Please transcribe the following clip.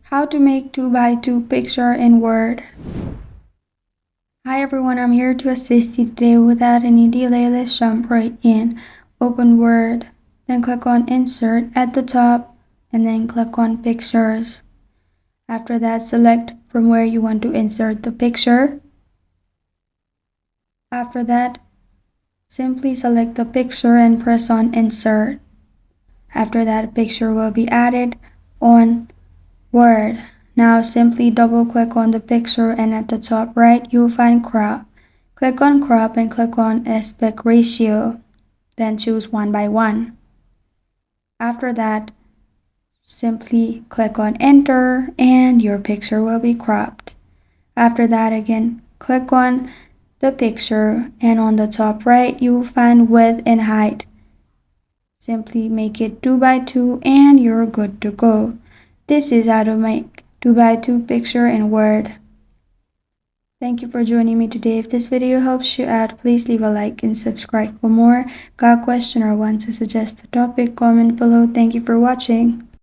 How to make 2x2 picture in Word. Hi everyone, I'm here to assist you today. Without any delay, let's jump right in. Open Word, then click on Insert at the top, and then click on Pictures. After that, select from where you want to insert the picture. After that, simply select the picture and press on Insert. After that, a picture will be added on Word. Now simply double click on the picture and at the top right you'll find crop. Click on crop and click on aspect ratio. Then choose 1:1. After that, simply click on enter and your picture will be cropped. After that, again click on the picture and on the top right you will find width and height. Simply make it 2x2 and you're good to go. This is how to make 2x2 picture in Word. Thank you for joining me today. If this video helps you out, please leave a like and subscribe for more. Got a question or want to suggest a topic? Comment below. Thank you for watching.